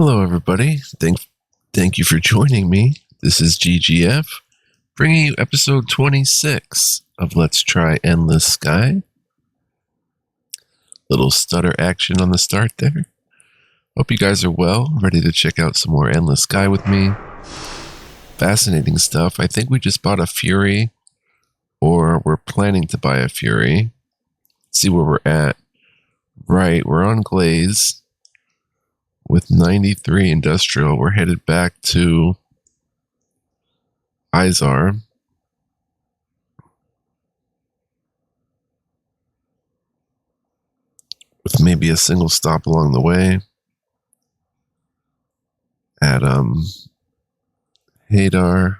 Hello, everybody. Thank you for joining me. This is GGF, bringing you episode 26 of Let's Try Endless Sky. Little stutter action on the start there. Hope you guys are well, ready to check out some more Endless Sky with me. Fascinating stuff. I think we just bought a Fury, or we're planning to buy a Fury. See where we're at. Right, we're on Glaze. With 93 industrial, we're headed back to Izar. With maybe a single stop along the way at Hadar,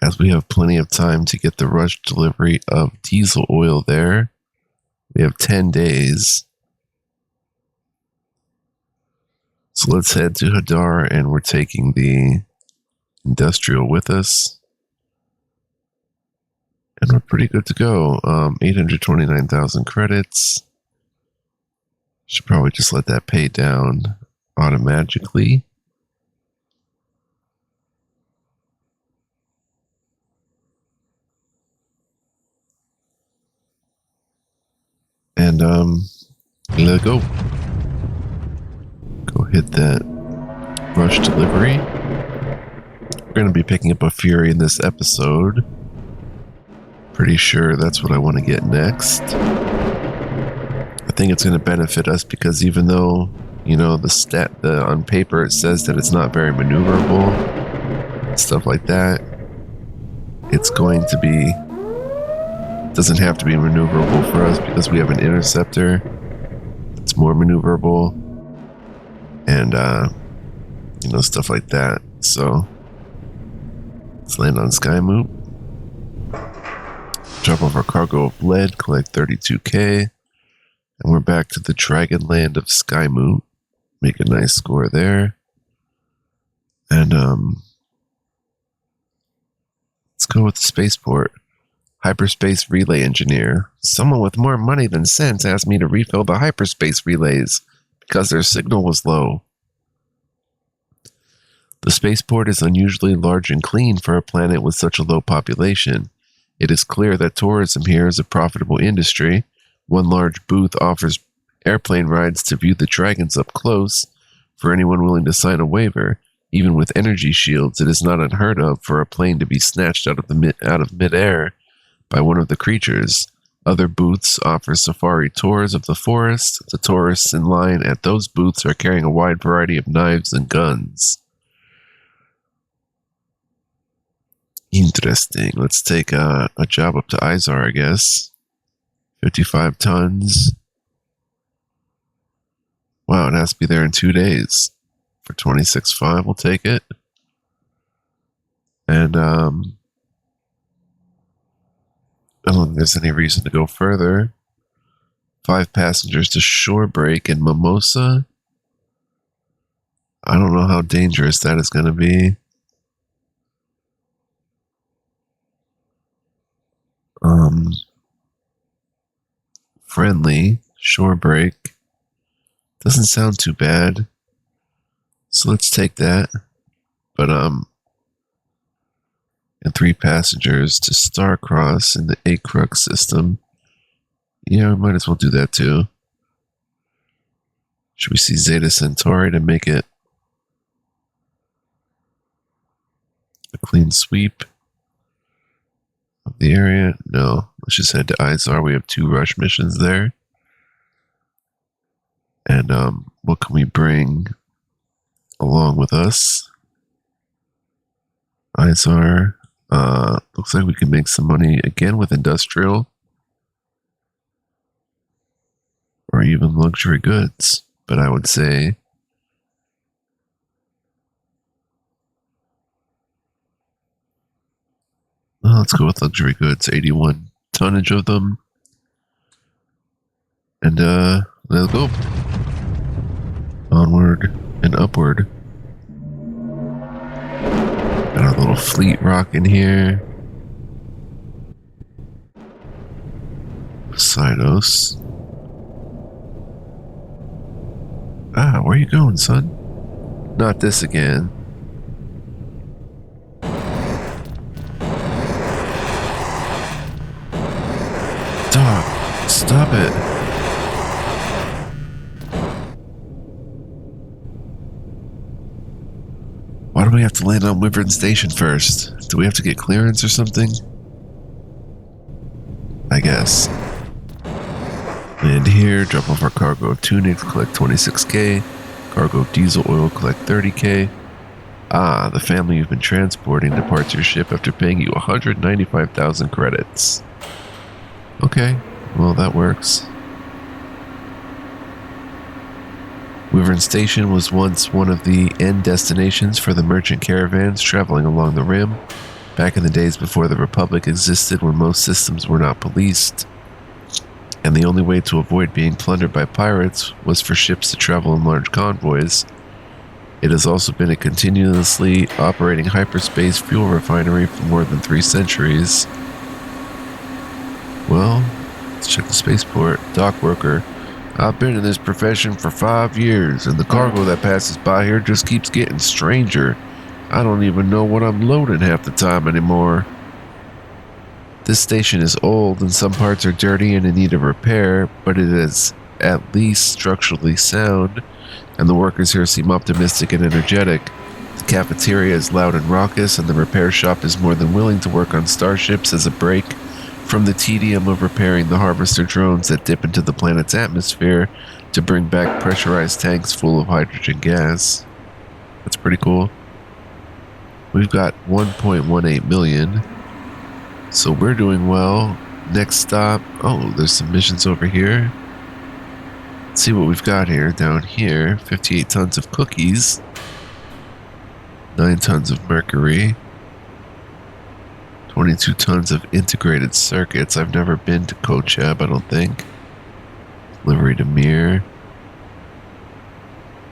as we have plenty of time to get the rush delivery of diesel oil there. We have 10 days. So let's head to Hadar, and we're taking the industrial with us. And we're pretty good to go. 829,000 credits. Should probably just let that pay down automatically. And let's go. Go hit that rush delivery. We're going to be picking up a Fury in this episode. Pretty sure that's what I want to get next. I think it's going to benefit us because even though, you know, on paper it says that it's not very maneuverable, stuff like that, it's going to be, doesn't have to be maneuverable for us because we have an interceptor. It's more maneuverable. And, you know, stuff like that. So, let's land on Skymoot. Drop off our cargo of lead, collect 32k. And we're back to the Dragonland of Skymoot. Make a nice score there. And, let's go with the spaceport. Hyperspace relay engineer. Someone with more money than sense asked me to refill the hyperspace relays because their signal was low. The spaceport is unusually large and clean for a planet with such a low population. It is clear that tourism here is a profitable industry. One large booth offers airplane rides to view the dragons up close for anyone willing to sign a waiver. Even with energy shields, it is not unheard of for a plane to be snatched out of midair by one of the creatures. Other booths offer safari tours of the forest. The tourists in line at those booths are carrying a wide variety of knives and guns. Interesting. Let's take a job up to Izar, I guess. 55 tons. Wow, it has to be there in 2 days. For 26.5, we'll take it. And, I don't think there's any reason to go further. 5 passengers to Shorebreak and Mimosa. I don't know how dangerous that is going to be. Friendly, Shorebreak. Doesn't sound too bad. So let's take that. But, and 3 passengers to Starcross in the Acrux system. Yeah, we might as well do that too. Should we see Zeta Centauri to make it a clean sweep of the area? No, let's just head to Izar. We have 2 rush missions there. And what can we bring along with us? Izar. Looks like we can make some money again with industrial. Or even luxury goods. But I would say let's go with luxury goods. 81 tonnage of them. And let's go. Onward and upward. Got our little fleet rocking here. Poseidon. Ah, where you going, son? Not this again. Dog, stop it. Why do we have to land on Wyvern Station first? Do we have to get clearance or something? I guess. Land here, drop off our cargo of tunics, collect 26k. Cargo of diesel oil, collect 30k. Ah, the family you've been transporting departs your ship after paying you 195,000 credits. Okay, well that works. Wyvern Station was once one of the end destinations for the merchant caravans traveling along the rim, back in the days before the Republic existed, when most systems were not policed, and the only way to avoid being plundered by pirates was for ships to travel in large convoys. It has also been a continuously operating hyperspace fuel refinery for more than 3 centuries. Well, let's check the spaceport. Dock worker. I've been in this profession for 5 years, and the cargo that passes by here just keeps getting stranger. I don't even know what I'm loading half the time anymore. This station is old, and some parts are dirty and in need of repair, but it is at least structurally sound, and the workers here seem optimistic and energetic. The cafeteria is loud and raucous, and the repair shop is more than willing to work on starships as a break from the tedium of repairing the harvester drones that dip into the planet's atmosphere to bring back pressurized tanks full of hydrogen gas. That's pretty cool. We've got 1.18 million, so we're doing well. Next stop, oh, there's some missions over here. Let's see what we've got here. Down here, 58 tons of cookies, 9 tons of mercury, 22 tons of integrated circuits. I've never been to Kochab, I don't think. Delivery to Mir.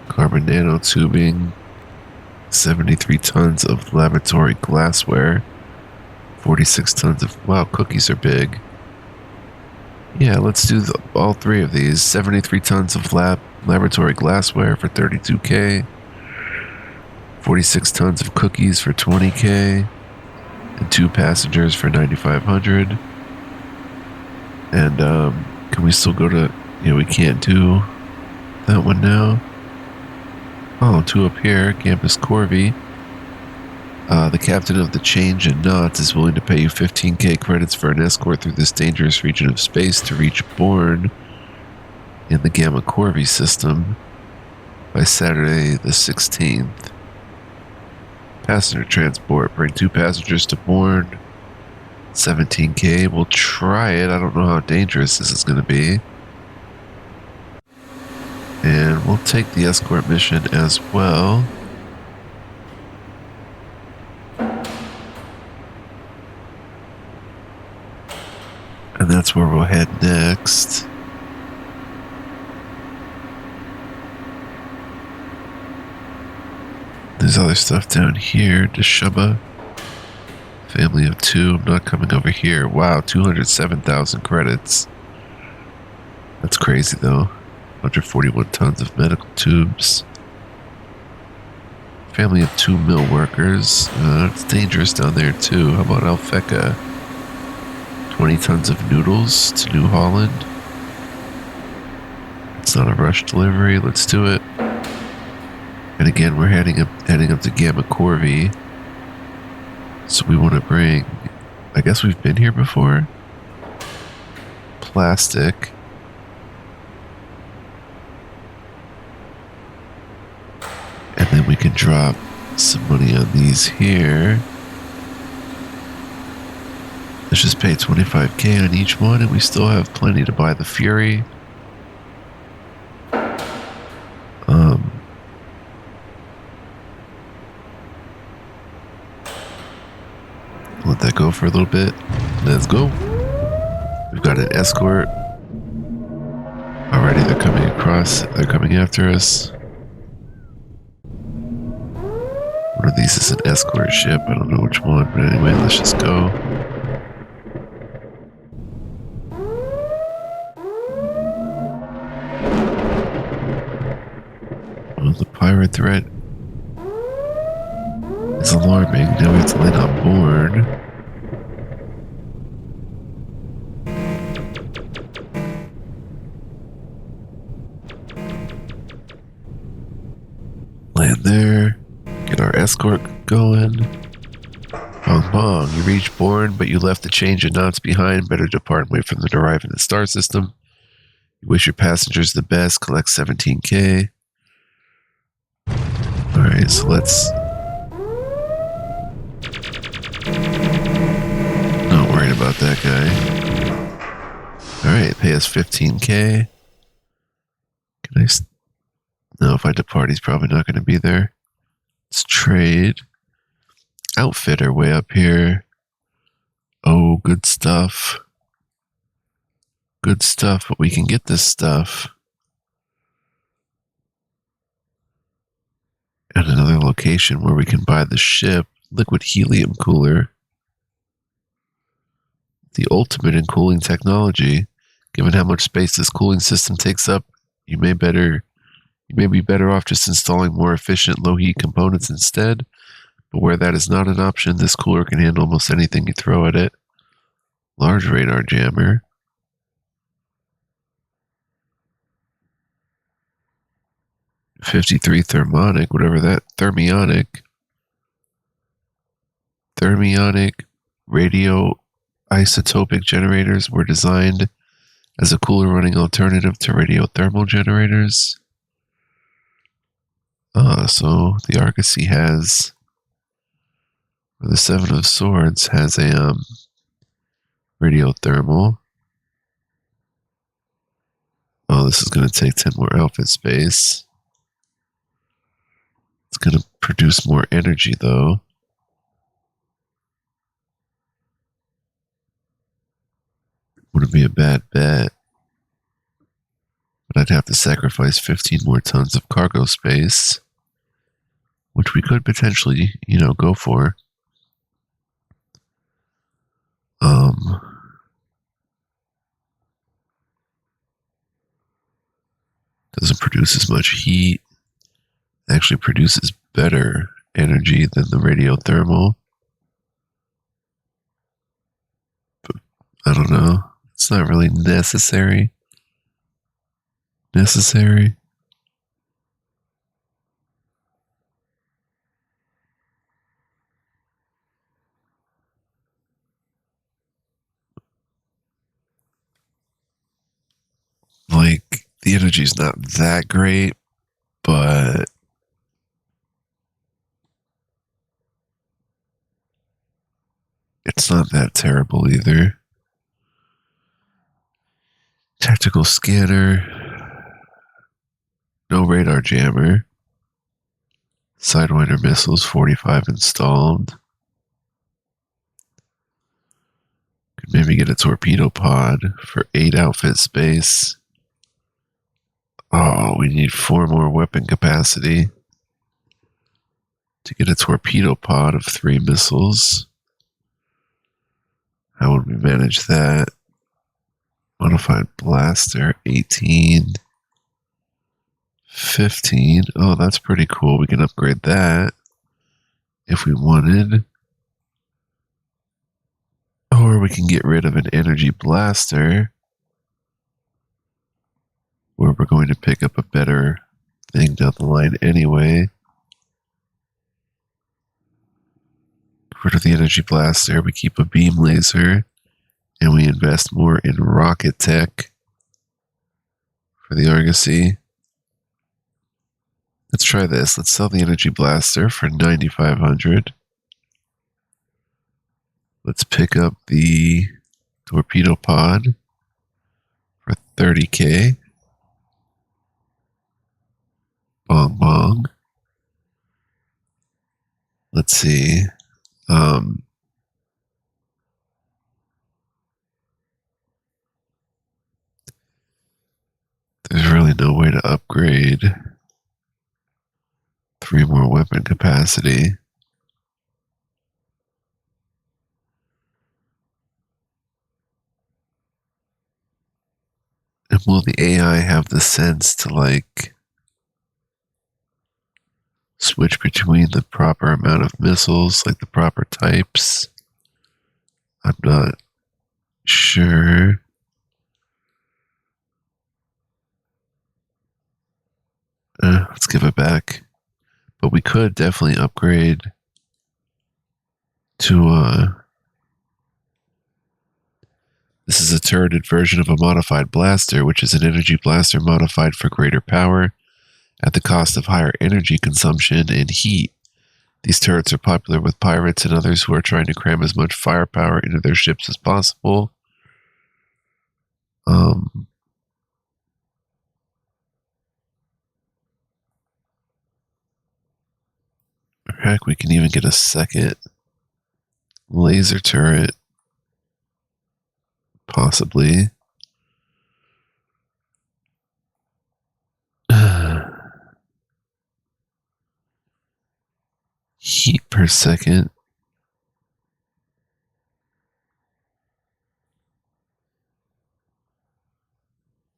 Carbon nanotubing. 73 tons of laboratory glassware. 46 tons of... Wow, cookies are big. Yeah, let's do all 3 of these. 73 tons of laboratory glassware for 32k. 46 tons of cookies for 20k. And 2 passengers for 9,500. And can we still go to... Yeah, we can't do that one now. Oh, 2 up here. Campus Corby. The captain of the Change and Knots is willing to pay you 15k credits for an escort through this dangerous region of space to reach Bourne in the Gamma Corby system by Saturday the 16th. Passenger transport. Bring 2 passengers to Bourne. 17k. We'll try it. I don't know how dangerous this is going to be. And we'll take the escort mission as well. And that's where we'll head next. There's other stuff down here. Deshubba. Family of 2. I'm not coming over here. Wow, 207,000 credits. That's crazy though. 141 tons of medical tubes. Family of 2 mill workers. It's dangerous down there too. How about Alfeca? 20 tons of noodles to New Holland. It's not a rush delivery. Let's do it. And again, we're heading up to Gamma Corby. So we want to bring... I guess we've been here before. Plastic. And then we can drop some money on these here. Let's just pay 25k on each one, and we still have plenty to buy the Fury. Let that go for a little bit. Let's go. We've got an escort. Alrighty, they're coming across. They're coming after us. One of these is an escort ship. I don't know which one, but anyway, let's just go. pirate threat is alarming. Now we have to land on board. Land there. Get our escort going. Bong bong. You reached Bourne, but you left the change of knots behind. Better depart and wait for them to arrive in the star system. You wish your passengers the best. Collect 17K. Alright, so let's... Not worried about that guy. Alright, pay us 15K. Can I... No, if I depart, he's probably not going to be there. Let's trade. Outfitter way up here. Oh, good stuff. Good stuff, but we can get this stuff at another location where we can buy the ship. Liquid helium cooler. The ultimate in cooling technology. Given how much space this cooling system takes up, you may be better off just installing more efficient low heat components instead. But where that is not an option, this cooler can handle almost anything you throw at it. Large radar jammer. '53 thermonic, whatever that, thermionic radio isotopic generators were designed as a cooler running alternative to radiothermal generators. So the Argosy has, or the Seven of Swords has a radiothermal. Oh, this is going to take 10 more outfit space. It's going to produce more energy, though. Wouldn't be a bad bet. But I'd have to sacrifice 15 more tons of cargo space, which we could potentially, go for. Doesn't produce as much heat. Actually produces better energy than the radiothermal. But I don't know. It's not really necessary. Like, the energy's not that great, but it's not that terrible either. Tactical scanner. No radar jammer. Sidewinder missiles, 45 installed. Could maybe get a torpedo pod for 8 outfit space. Oh, we need 4 more weapon capacity to get a torpedo pod of 3 missiles. How would we manage that? Modified blaster, 18. 15. Oh, that's pretty cool. We can upgrade that if we wanted. Or we can get rid of an energy blaster, where we're going to pick up a better thing down the line anyway. Get rid of the energy blaster. We keep a beam laser, and we invest more in rocket tech for the Argosy. Let's try this. Let's sell the energy blaster for 9,500. Let's pick up the torpedo pod for 30K. Bong bong. Let's see. There's really no way to upgrade 3 more weapon capacity. And will the AI have the sense to, like, switch between the proper amount of missiles, like the proper types. I'm not sure. Let's give it back. But we could definitely upgrade to this is a turreted version of a modified blaster, which is an energy blaster modified for greater power at the cost of higher energy consumption and heat. These turrets are popular with pirates and others who are trying to cram as much firepower into their ships as possible. Heck, we can even get a second laser turret. Possibly. Heat per second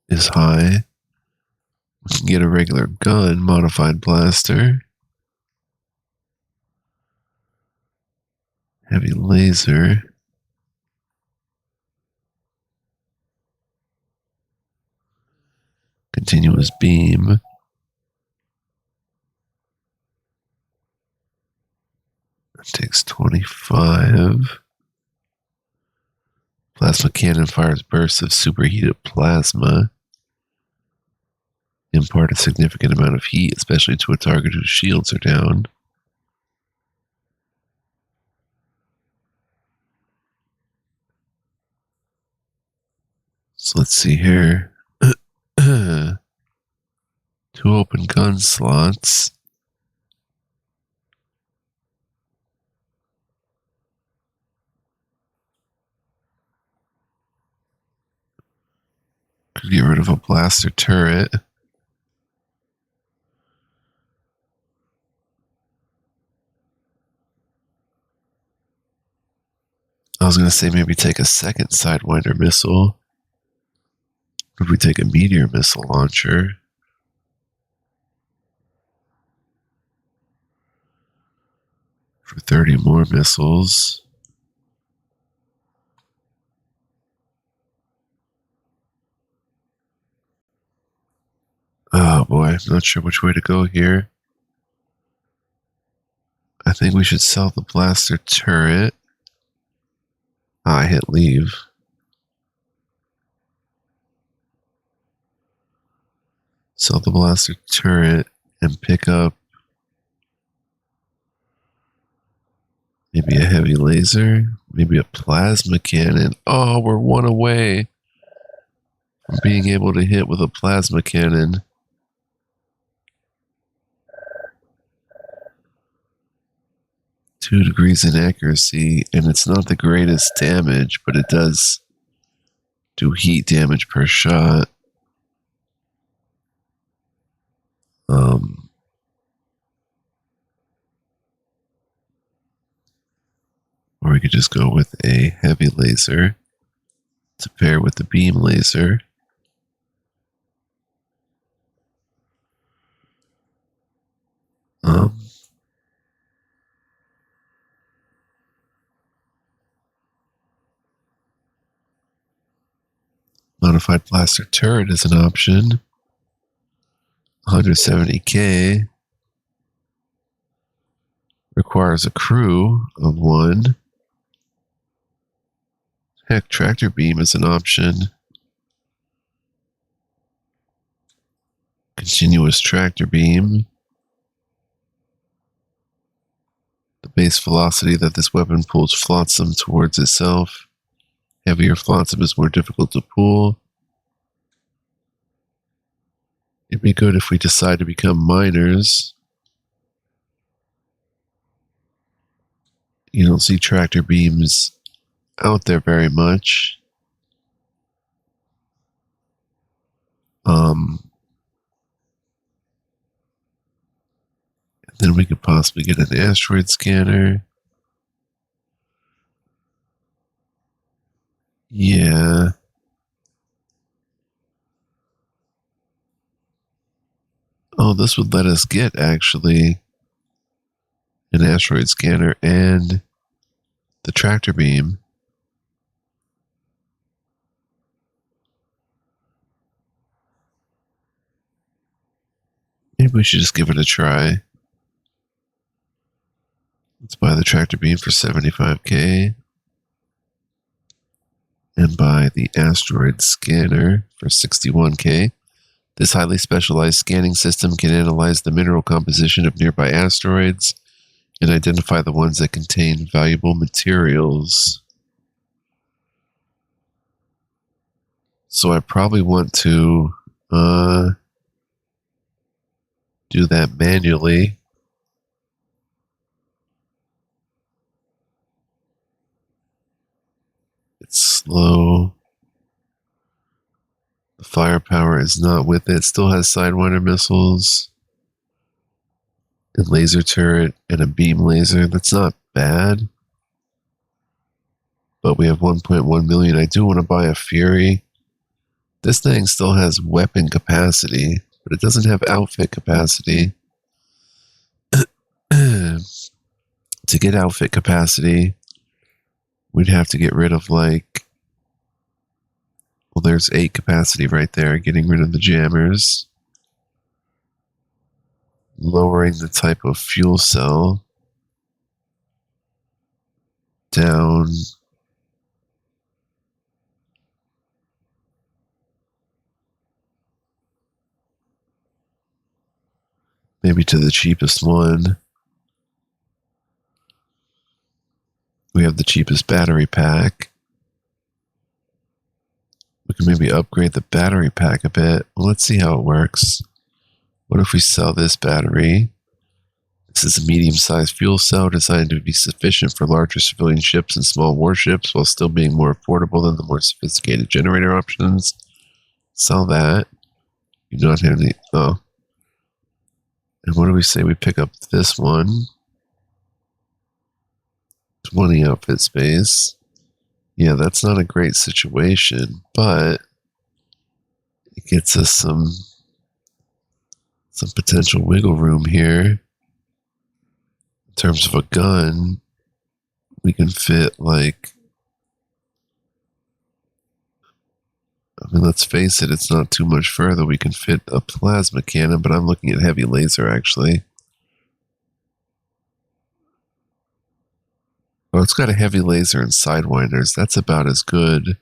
is high. We can get a regular gun, modified blaster. Heavy laser. Continuous beam. That takes 25. Plasma cannon fires bursts of superheated plasma. Impart a significant amount of heat, especially to a target whose shields are down. So let's see here. 2 open gun slots. Could get rid of a blaster turret. I was going to say maybe take a second Sidewinder missile. If we take a meteor missile launcher. For 30 more missiles. Oh boy, I'm not sure which way to go here. I think we should sell the blaster turret. I hit leave. Sell the blaster turret and pick up maybe a heavy laser, maybe a plasma cannon. Oh, we're 1 away from being able to hit with a plasma cannon. Two degrees in accuracy, and it's not the greatest damage, but it does do heat damage per shot. Or we could just go with a heavy laser to pair with the beam laser. Modified blaster turret is an option. 170k. Requires a crew of 1. Heck, tractor beam is an option. Continuous tractor beam. The base velocity that this weapon pulls flotsam towards itself. Heavier flotsam is more difficult to pull. It'd be good if we decide to become miners. You don't see tractor beams out there very much. Then we could possibly get an asteroid scanner. Yeah. Oh, this would let us get, actually, an asteroid scanner, and the tractor beam. Maybe we should just give it a try. Let's buy the tractor beam for 75k. And buy the asteroid scanner for 61k. This highly specialized scanning system can analyze the mineral composition of nearby asteroids and identify the ones that contain valuable materials. So I probably want to do that manually. It's slow. The firepower is not with it. It still has Sidewinder missiles, a laser turret, and a beam laser. That's not bad. But we have 1.1 million. I do want to buy a Fury. This thing still has weapon capacity, but it doesn't have outfit capacity. To get outfit capacity, we'd have to get rid of well, there's 8 capacity right there, getting rid of the jammers. Lowering the type of fuel cell down. Maybe to the cheapest one. We have the cheapest battery pack. We can maybe upgrade the battery pack a bit. Well, let's see how it works. What if we sell this battery? This is a medium-sized fuel cell designed to be sufficient for larger civilian ships and small warships while still being more affordable than the more sophisticated generator options. Sell that. You don't have any... Oh. And what do we say we pick up this one? 20 outfit space. Yeah, that's not a great situation, but it gets us some potential wiggle room here. In terms of a gun, we can fit let's face it, it's not too much further. We can fit a plasma cannon, but I'm looking at heavy laser actually. Oh, it's got a heavy laser and sidewinders. That's about as good.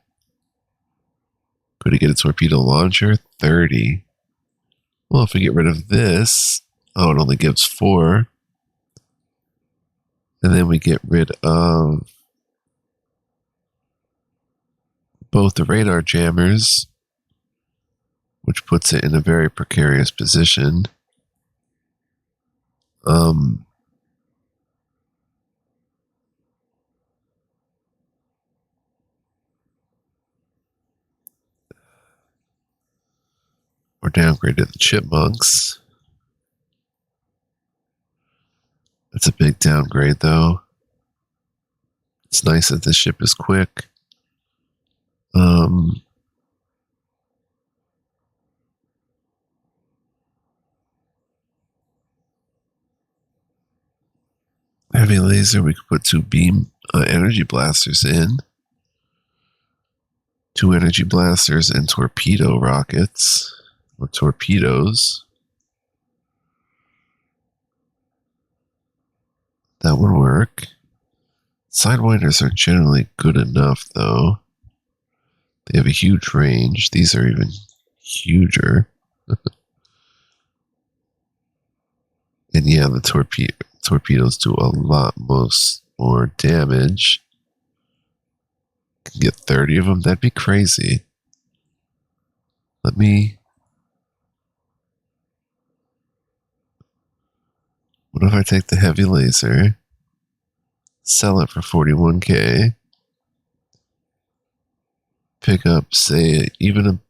Could it get a torpedo launcher? 30. Well, if we get rid of this, oh, it only gives 4. And then we get rid of both the radar jammers, which puts it in a very precarious position. Or downgraded the chipmunks. That's a big downgrade, though. It's nice that this ship is quick. Heavy laser, we could put 2 beam energy blasters in. 2 energy blasters and torpedo rockets. Or torpedoes. That would work. Sidewinders are generally good enough, though. They have a huge range. These are even huger. And yeah, the torpedoes do a lot more damage. Can get 30 of them? That'd be crazy. What if I take the heavy laser, sell it for 41k, pick up, say, an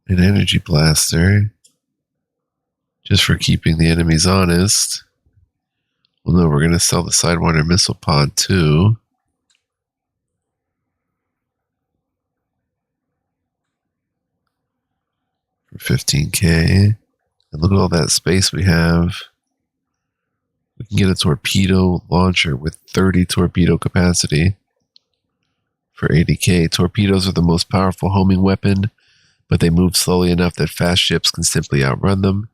energy blaster, just for keeping the enemies honest. Well, no, we're going to sell the Sidewinder missile pod too. For 15k. And look at all that space we have. We can get a torpedo launcher with 30 torpedo capacity for 80k. Torpedoes are the most powerful homing weapon, but they move slowly enough that fast ships can simply outrun them,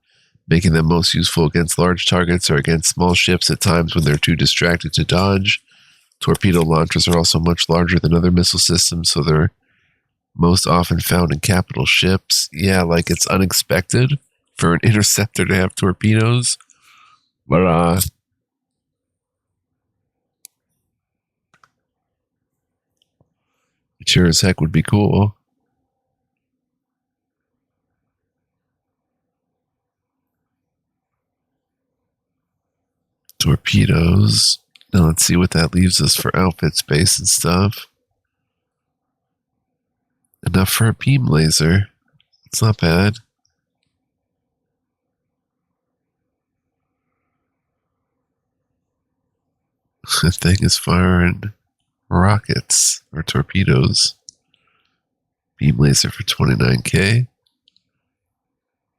making them most useful against large targets or against small ships at times when they're too distracted to dodge. Torpedo launchers are also much larger than other missile systems, so they're most often found in capital ships. Yeah, like it's unexpected for an interceptor to have torpedoes, but it sure as heck would be cool. Torpedoes. Now let's see what that leaves us for outfit space and stuff. Enough for a beam laser. It's not bad. The thing is firing rockets or torpedoes. Beam laser for 29k.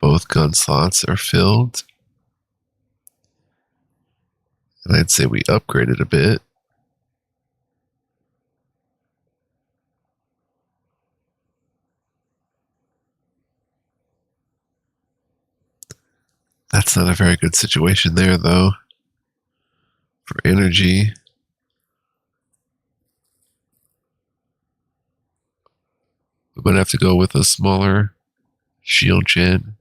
Both gun slots are filled. And I'd say we upgraded a bit. That's not a very good situation there, though. For energy. We might have to go with a smaller shield gen.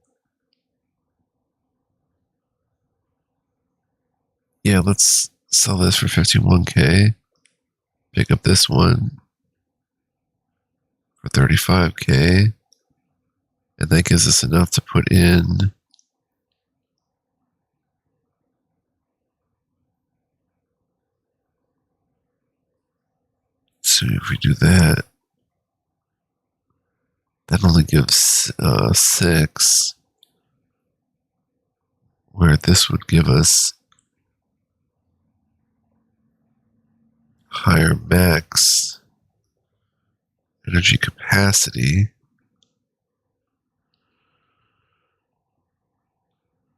Yeah, let's sell this for 51k. Pick up this one for 35k. And that gives us enough to put in so if we do that, that only gives 6, where this would give us higher max energy capacity.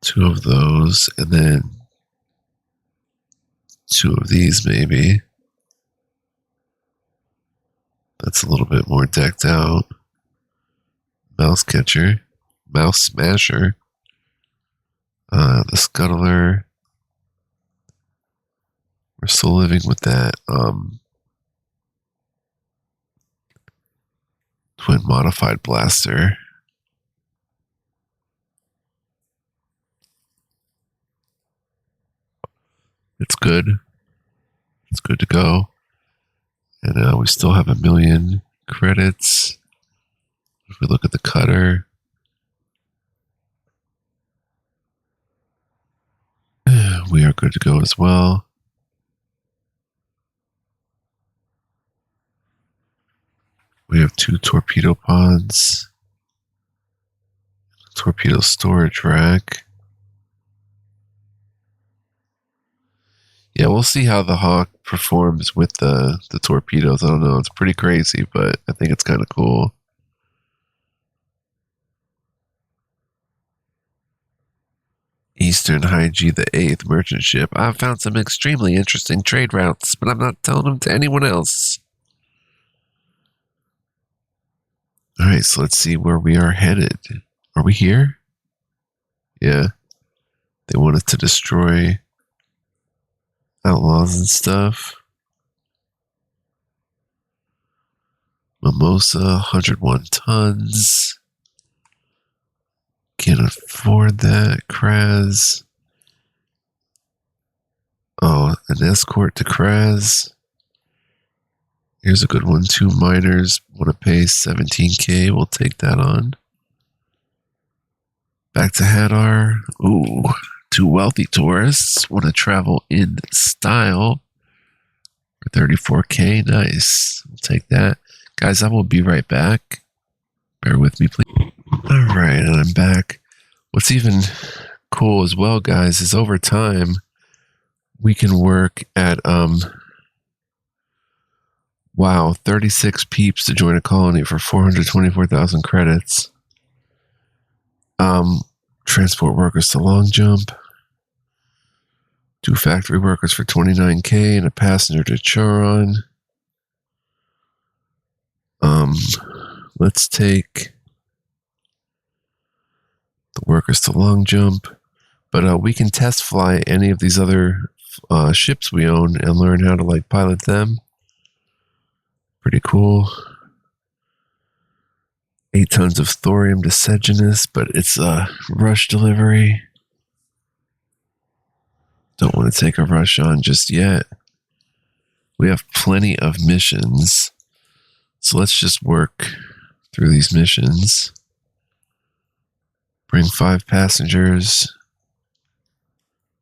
2 of those, and then 2 of these maybe. That's a little bit more decked out. Mouse catcher, mouse smasher, the scuttler. We're still living with that twin modified blaster. It's good. It's good to go. And we still have 1,000,000 credits. If we look at the cutter, we are good to go as well. We have 2 torpedo pods, torpedo storage rack. Yeah, we'll see how the Hawk performs with the torpedoes. I don't know. It's pretty crazy, but I think it's kind of cool. Eastern Hygie the 8th merchant ship. I've found some extremely interesting trade routes, but I'm not telling them to anyone else. All right, so let's see where we are headed. Are we here? Yeah. They want us to destroy outlaws and stuff. Mimosa, 101 tons. Can't afford that. Kraz. Oh, an escort to Kraz. Here's a good one. 2 miners want to pay 17k. We'll take that on. Back to Hadar. Ooh, 2 wealthy tourists want to travel in style for 34k. Nice. We'll take that. Guys, I will be right back. Bear with me, please. All right, and I'm back. What's even cool as well, guys, is over time, we can work at, wow, 36 peeps to join a colony for 424,000 credits. Transport workers to long jump. 2 factory workers for 29K and a passenger to Charon. Let's take the workers to long jump. But we can test fly any of these other ships we own and learn how to pilot them. Pretty cool. 8 tons of thorium to Sejanus, but it's a rush delivery. Don't want to take a rush on just yet. We have plenty of missions. So let's just work through these missions. Bring 5 passengers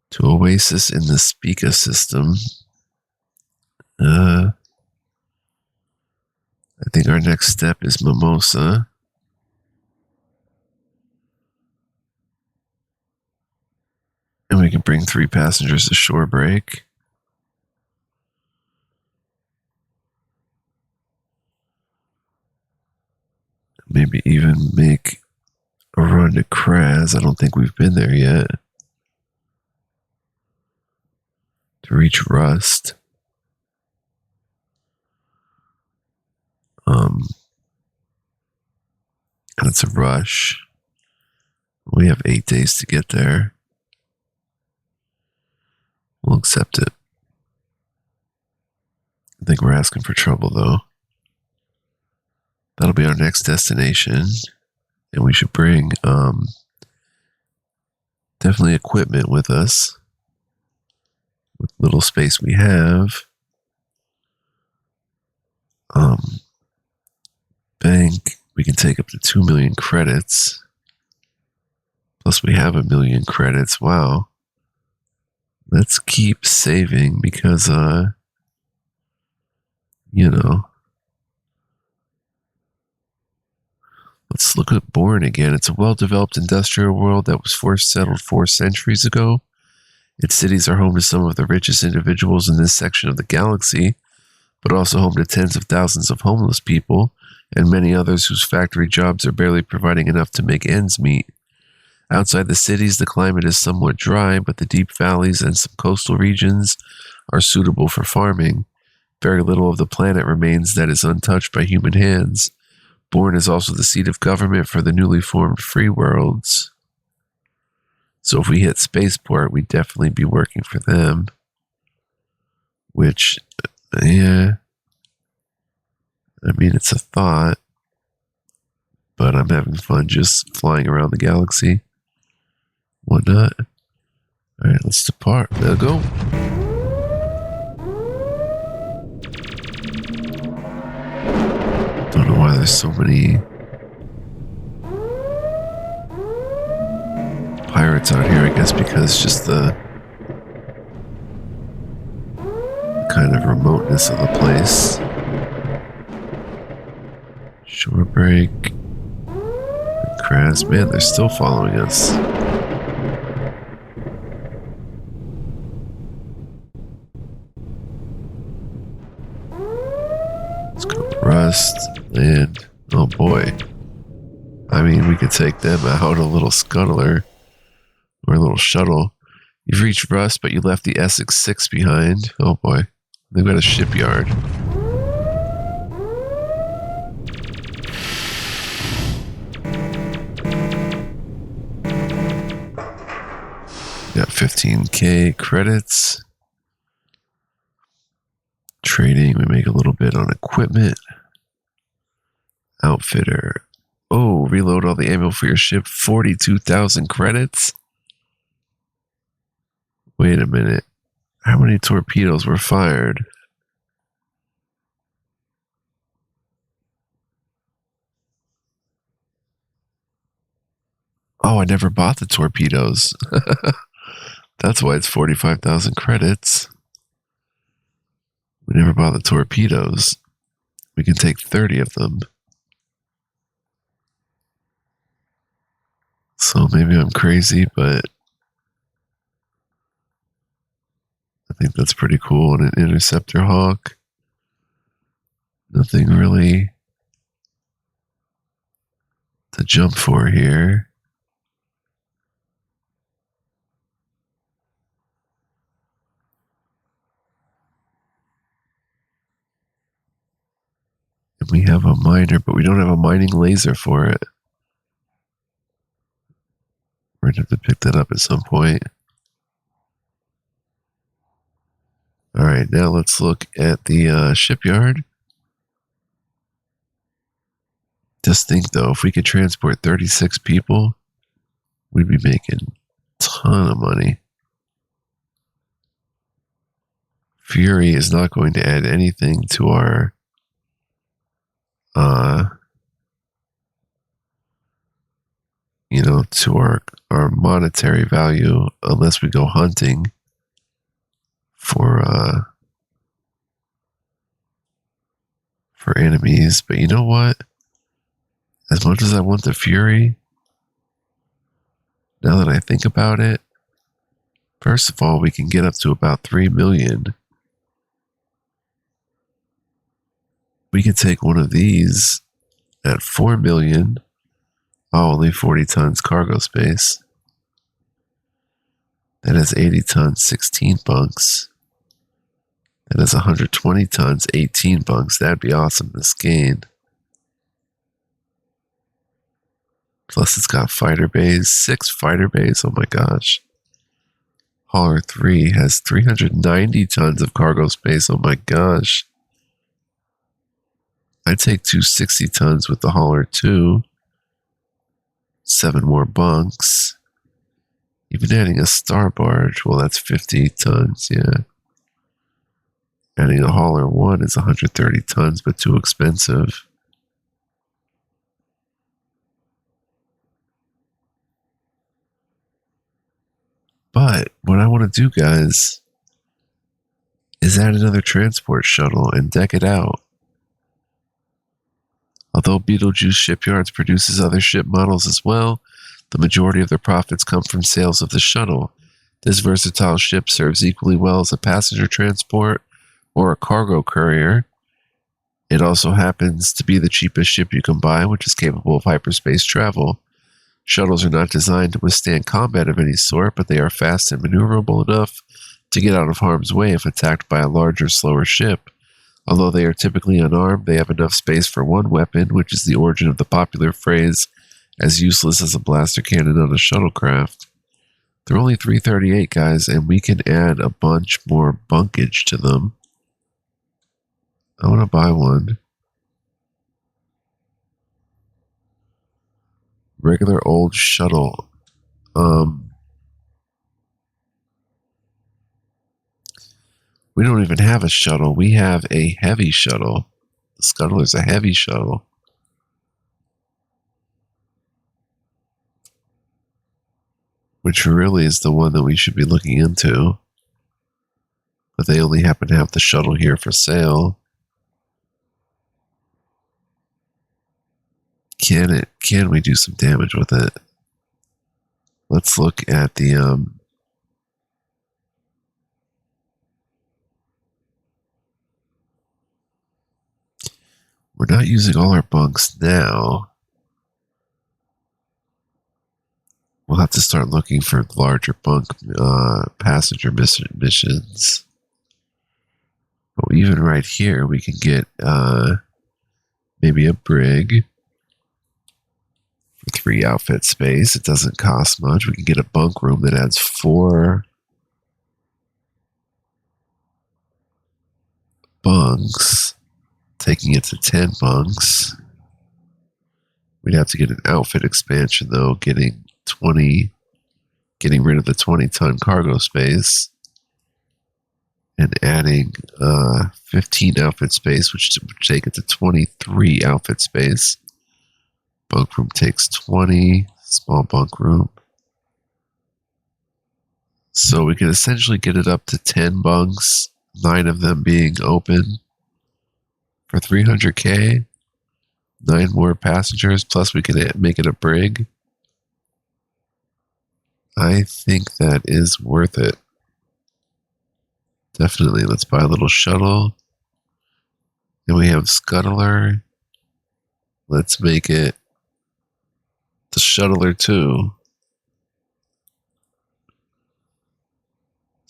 to Oasis in the Spica system. I think our next step is Mimosa. And we can bring 3 passengers to Shorebreak. Maybe even make a run to Kraz. I don't think we've been there yet. To reach Rust. And it's a rush. We have 8 days to get there. We'll accept it. I think we're asking for trouble, though. That'll be our next destination. And we should bring definitely equipment with us. With little space we have. Bank, we can take up to 2 million credits. Plus we have 1 million credits. Wow. Let's keep saving because, let's look at Bourne again. It's a well-developed industrial world that was first settled 4 centuries ago. Its cities are home to some of the richest individuals in this section of the galaxy, but also home to tens of thousands of homeless people and many others whose factory jobs are barely providing enough to make ends meet. Outside the cities, the climate is somewhat dry, but the deep valleys and some coastal regions are suitable for farming. Very little of the planet remains that is untouched by human hands. Bourne is also the seat of government for the newly formed free worlds. So if we hit Spaceport, we'd definitely be working for them. Which, yeah. I mean, it's a thought. But I'm having fun just flying around the galaxy. Why not? Alright, let's depart. There we go. Don't know why there's so many pirates out here. I guess because it's just the kind of remoteness of the place. Shorebreak. Kraz. Man, they're still following us. Let's go Rust. And oh boy. I mean, we could take them out, a little scuttler. Or a little shuttle. You've reached Rust, but you left the Essex 6 behind. Oh boy. They've got a shipyard. Got 15K credits. Trading, we make a little bit on equipment. Outfitter. Oh, reload all the ammo for your ship. 42,000 credits. Wait a minute. How many torpedoes were fired? Oh, I never bought the torpedoes. That's why it's 45,000 credits. We never bought the torpedoes. We can take 30 of them. So maybe I'm crazy, but I think that's pretty cool. And an interceptor hawk. Nothing really to jump for here. have a miner, but we don't have a mining laser for it. We're going to have to pick that up at some point. All right, now let's look at the shipyard. Just think, though, if we could transport 36 people, we'd be making a ton of money. Fury is not going to add anything to our to our monetary value unless we go hunting for enemies. But you know what? As much as I want the Fury, now that I think about it, first of all, we can get up to about 3 million. We could take one of these at 4 million. Oh, only 40 tons cargo space. That has 80 tons, 16 bunks. That has 120 tons, 18 bunks. That'd be awesome to gain. Plus it's got fighter bays, 6 fighter bays. Oh my gosh. Hauler 3 has 390 tons of cargo space. Oh my gosh. I'd take 260 tons with the Hauler 2. 7 more bunks. Even adding a star barge, well, that's 50 tons, yeah. Adding a Hauler 1 is 130 tons, but too expensive. But what I want to do, guys, is add another transport shuttle and deck it out. Although Beetlejuice Shipyards produces other ship models as well, the majority of their profits come from sales of the shuttle. This versatile ship serves equally well as a passenger transport or a cargo courier. It also happens to be the cheapest ship you can buy, which is capable of hyperspace travel. Shuttles are not designed to withstand combat of any sort, but they are fast and maneuverable enough to get out of harm's way if attacked by a larger, slower ship. Although they are typically unarmed, they have enough space for one weapon, which is the origin of the popular phrase, as useless as a blaster cannon on a shuttlecraft. They're only 338, guys, and we can add a bunch more bunkage to them. I want to buy one. Regular old shuttle. We don't even have a shuttle. We have a heavy shuttle. The Scuttler's a heavy shuttle. Which really is the one that we should be looking into. But they only happen to have the shuttle here for sale. Can we do some damage with it? Let's look at the we're not using all our bunks now. We'll have to start looking for larger bunk passenger missions. But even right here, we can get maybe a brig for 3 outfit space. It doesn't cost much. We can get a bunk room that adds 4 bunks, taking it to 10 bunks. We'd have to get an outfit expansion, though, getting rid of the 20-ton cargo space and adding 15 outfit space, which would take it to 23 outfit space. Bunk room takes 20, small bunk room. So we can essentially get it up to 10 bunks, 9 of them being open for 300K, 9 more passengers, plus we can make it a brig. I think that is worth it. Definitely. Let's buy a little shuttle. And we have Scuttler. Let's make it the Shuttler 2.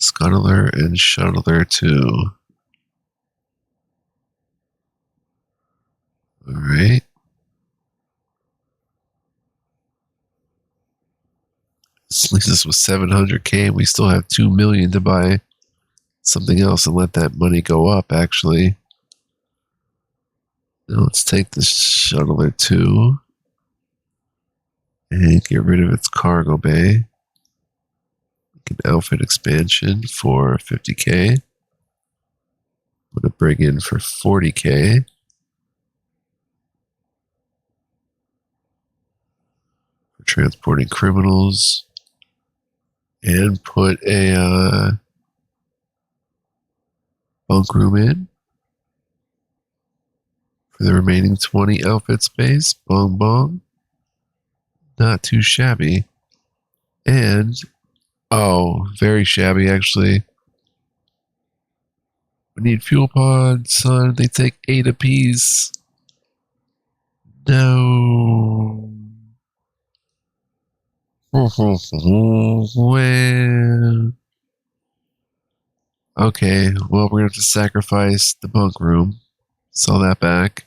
Scuttler and Shuttler 2. All right. This leaves us with 700K, and we still have 2 million to buy something else and let that money go up, actually. Now let's take the shuttler 2 and get rid of its cargo bay. An outfit expansion for 50K. I'm going to bring in for 40K. For transporting criminals. And put a bunk room in for the remaining 20 outfit space. Bong bong. Not too shabby. And, oh, very shabby actually. We need fuel pods, son. They take 8 apiece. No. Well. Okay, well, we're going to have to sacrifice the bunk room. Sell that back.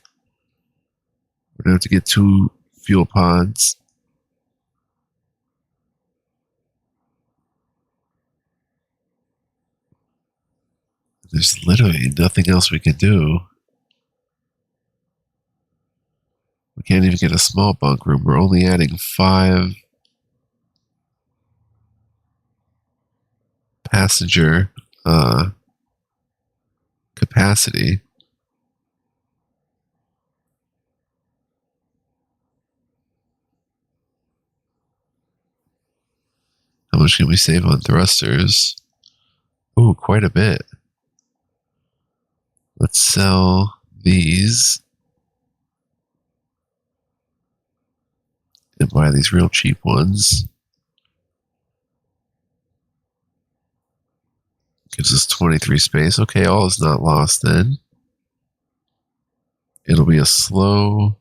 We're going to have to get 2 fuel pods. There's literally nothing else we can do. We can't even get a small bunk room. We're only adding 5 passenger capacity. How much can we save on thrusters? Ooh, quite a bit. Let's sell these and buy these real cheap ones. Gives us 23 space. Okay, all is not lost then. It'll be a slow.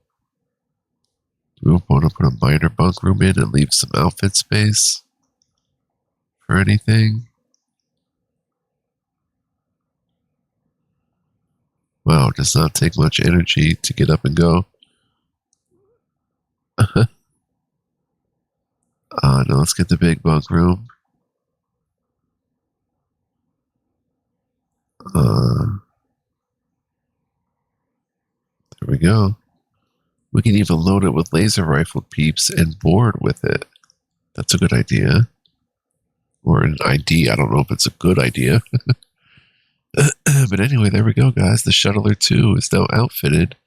We want to put a minor bunk room in and leave some outfit space for anything. Wow, it does not take much energy to get up and go. No, let's get the big bunk room. There we go. We can even load it with laser rifled peeps and board with it. That's a good idea. Or an ID. I don't know if it's a good idea. But anyway, there we go, guys. The Shuttler 2 is now outfitted.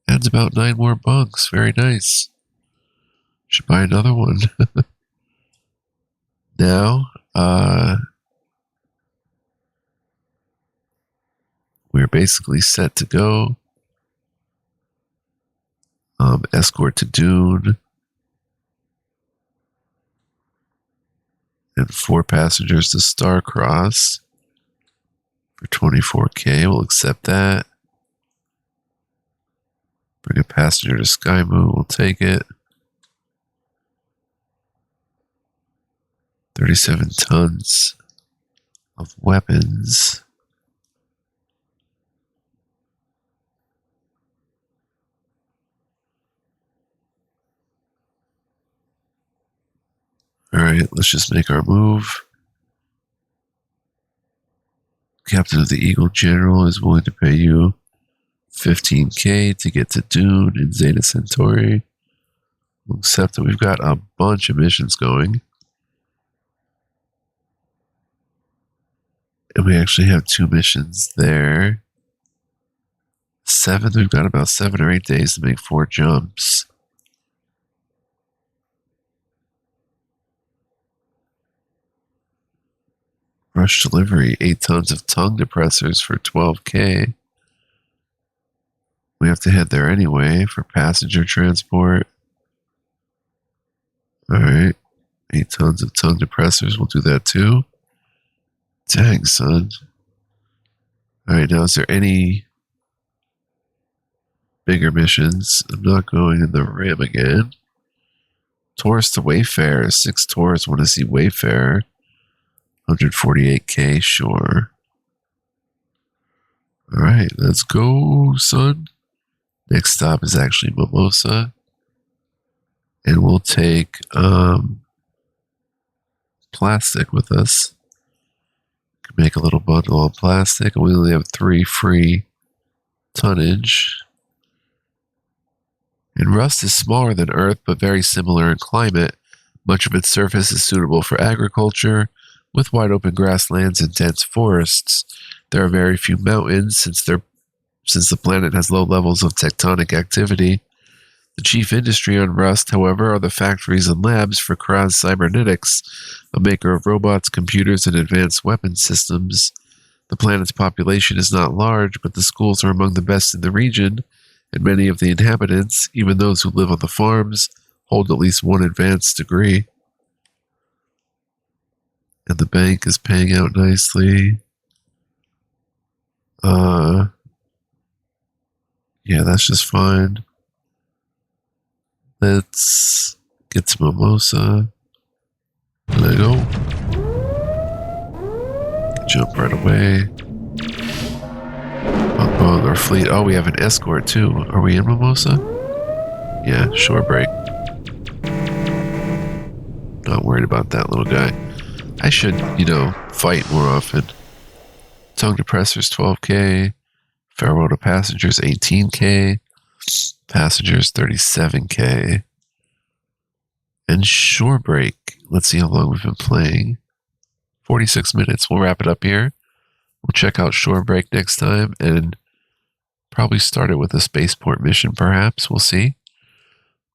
Adds about 9 more bunks. Very nice. Should buy another one. Now, we're basically set to go. Escort to Dune. And 4 passengers to Starcross. For 24K, we'll accept that. Bring a passenger to Skymoo, we'll take it. 37 tons of weapons. Alright, let's just make our move. Captain of the Eagle General is willing to pay you 15K to get to Dune in Zeta Centauri. We'll accept that we've got a bunch of missions going. And we actually have 2 missions there. 7, we've got about 7 or 8 days to make 4 jumps. Rush delivery, 8 tons of tongue depressors for 12K. We have to head there anyway for passenger transport. Alright, 8 tons of tongue depressors, we'll do that too. Dang, son. Alright, now is there any bigger missions? I'm not going in the rim again. Taurus to Wayfarer, 6 Taurus want to see Wayfarer. 148K, sure. Alright, let's go, son. Next stop is actually Mimosa. And we'll take plastic with us. Can make a little bundle of plastic. And we only have 3 free tonnage. And rust is smaller than Earth, but very similar in climate. Much of its surface is suitable for agriculture, with wide open grasslands and dense forests. There are very few mountains since the planet has low levels of tectonic activity. The chief industry on Rust, however, are the factories and labs for Kraz Cybernetics, a maker of robots, computers, and advanced weapon systems. The planet's population is not large, but the schools are among the best in the region, and many of the inhabitants, even those who live on the farms, hold at least one advanced degree. And the bank is paying out nicely. Yeah, that's just fine. Let's get some mimosa. There you go. Jump right away. Bong our fleet. Oh, we have an escort too. Are we in Mimosa? Yeah, shore break. Not worried about that little guy. I should, fight more often. Tongue depressors 12k. Farewell to passengers 18k. Passengers 37k. And shore break. Let's see how long we've been playing. 46 minutes. We'll wrap it up here. We'll check out shore break next time and probably start it with a spaceport mission, perhaps. We'll see.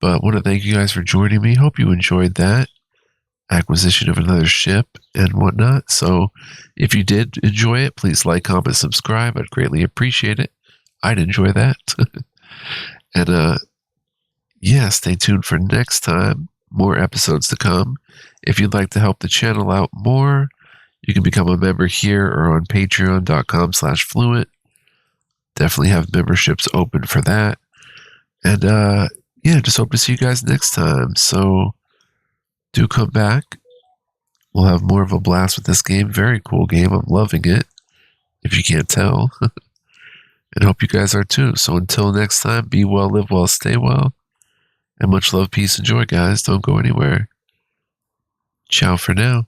But I want to thank you guys for joining me. Hope you enjoyed that acquisition of another ship and whatnot. So if you did enjoy it, please like, comment, subscribe. I'd greatly appreciate it. I'd enjoy that. And yeah, stay tuned for next time. More episodes to come. If you'd like to help the channel out more, you can become a member here or on patreon.com/fluent. Definitely have memberships open for that. And yeah, just hope to see you guys next time. So do come back. We'll have more of a blast with this game. Very cool game. I'm loving it, if you can't tell. And hope you guys are too. So until next time, be well, live well, stay well. And much love, peace, and joy, guys. Don't go anywhere. Ciao for now.